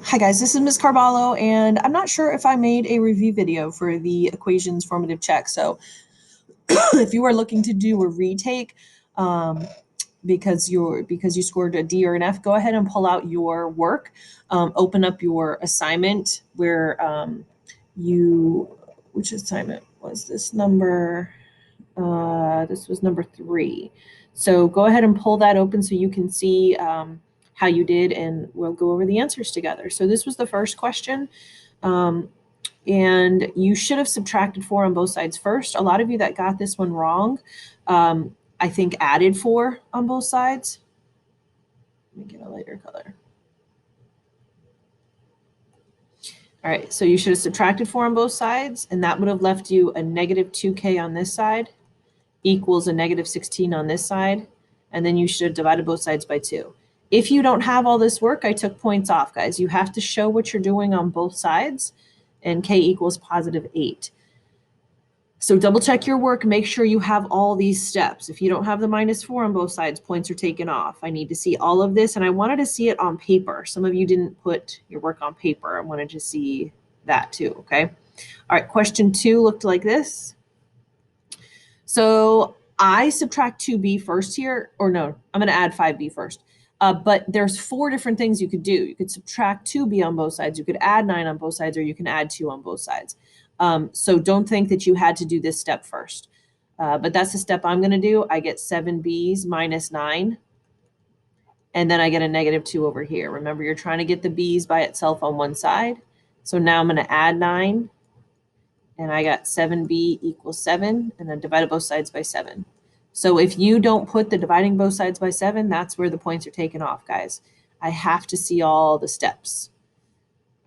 Hi guys, this is Ms. Carvalho, and I'm not sure if I made a review video for the equations formative check. So if you are looking to do a retake because you scored a D or an F, go ahead and pull out your work, open up your assignment where which assignment was this number? This was number 3. So go ahead and pull that open so you can see how you did, and we'll go over the answers together. So this was the first question. And you should have subtracted 4 on both sides first. A lot of you that got this one wrong, I think added 4 on both sides. Let me get a lighter color. All right, so you should have subtracted 4 on both sides, and that would have left you a negative 2k on this side equals a negative 16 on this side, and then you should have divided both sides by 2. If you don't have all this work, I took points off, guys. You have to show what you're doing on both sides, and k equals positive 8. So double check your work, make sure you have all these steps. If you don't have the minus 4 on both sides, points are taken off. I need to see all of this, and I wanted to see it on paper. Some of you didn't put your work on paper. I wanted to see that too, okay? All right, question 2 looked like this. So I subtract 2b first here, or no, I'm going to add 5b first. But there's 4 different things you could do. You could subtract 2b on both sides, you could add 9 on both sides, or you can add 2 on both sides. So don't think that you had to do this step first. But that's the step I'm going to do. I get 7b's minus 9. And then I get a negative 2 over here. Remember, you're trying to get the b's by itself on one side. So now I'm going to add 9. And I got 7b equals 7, and then divided both sides by 7. So if you don't put the dividing both sides by 7, that's where the points are taken off, guys. I have to see all the steps.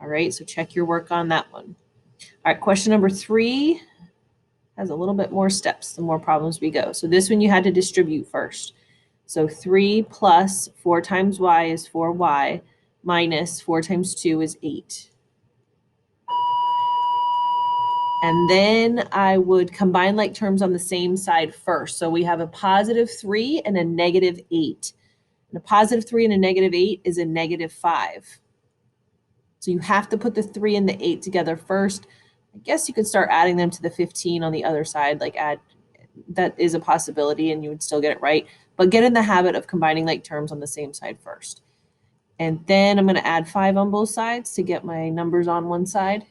All right, so check your work on that one. All right, question number 3 has a little bit more steps, the more problems we go. So this one you had to distribute first. So 3 plus 4 times y is 4y, minus 4 times 2 is 8. And then I would combine like terms on the same side first. So we have a positive 3 and a negative 8. And a positive 3 and a negative 8 is a negative 5. So you have to put the 3 and the 8 together first. I guess you could start adding them to the 15 on the other side, like that is a possibility and you would still get it right. But get in the habit of combining like terms on the same side first. And then I'm going to add 5 on both sides to get my numbers on one side.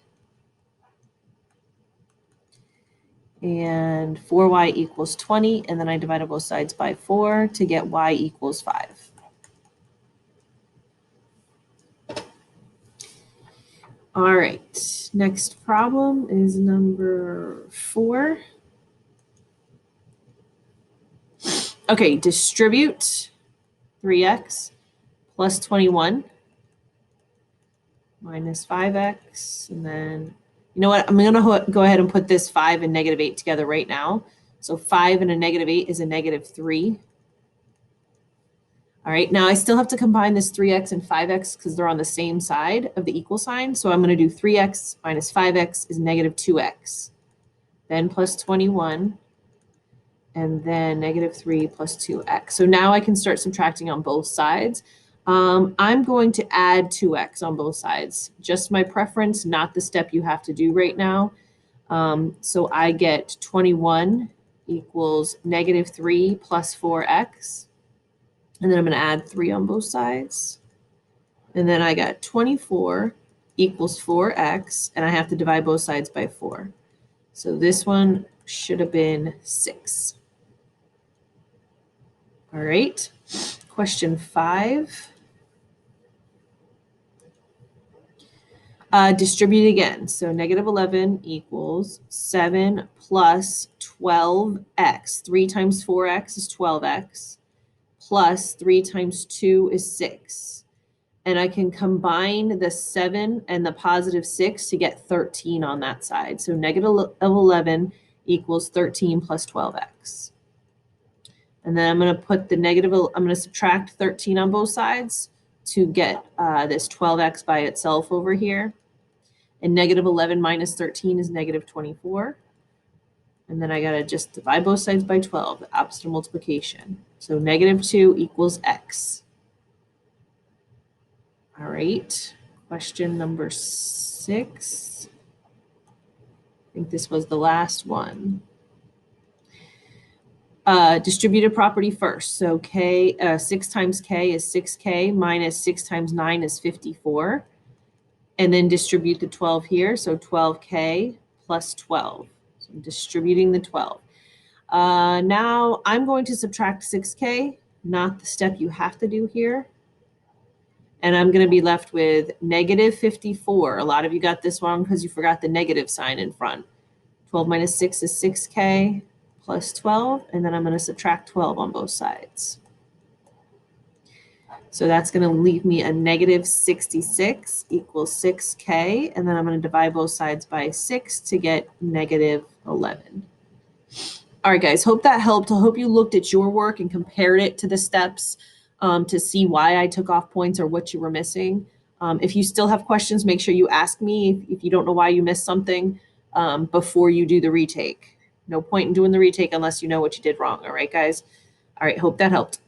And 4y equals 20, and then I divided both sides by 4 to get y equals 5. All right, next problem is number 4. Okay, distribute 3x plus 21 minus 5x, and then you know what? I'm going to go ahead and put this 5 and negative 8 together right now. So 5 and a negative 8 is a negative 3. All right, now I still have to combine this 3x and 5x because they're on the same side of the equal sign. So I'm going to do 3x minus 5x is negative 2x. Then plus 21. And then negative 3 plus 2x. So now I can start subtracting on both sides. I'm going to add 2x on both sides. Just my preference, not the step you have to do right now. So I get 21 equals negative 3 plus 4x. And then I'm going to add 3 on both sides. And then I got 24 equals 4x. And I have to divide both sides by 4. So this one should have been 6. All right. Question 5. Distribute again. So negative 11 equals 7 plus 12x. 3 times 4x is 12x. Plus 3 times 2 is 6. And I can combine the 7 and the positive 6 to get 13 on that side. So negative 11 equals 13 plus 12x. And then I'm going to put the negative, I'm going to subtract 13 on both sides to get this 12x by itself over here. And negative 11 minus 13 is negative 24. And then I got to just divide both sides by 12, the opposite of multiplication. So negative 2 equals x. All right. Question number 6. I think this was the last one. Distributed property first. So 6 times k is 6k minus 6 times 9 is 54. And then distribute the 12 here. So 12k plus 12. So I'm distributing the 12. Now I'm going to subtract 6k, not the step you have to do here. And I'm going to be left with negative 54. A lot of you got this wrong because you forgot the negative sign in front. 12 minus 6 is 6k plus 12, and then I'm going to subtract 12 on both sides. So that's going to leave me a negative 66 equals 6k, and then I'm going to divide both sides by 6 to get negative 11. All right, guys, hope that helped. I hope you looked at your work and compared it to the steps to see why I took off points or what you were missing. If you still have questions, make sure you ask me if you don't know why you missed something before you do the retake. No point in doing the retake unless you know what you did wrong. All right, guys. All right, hope that helped.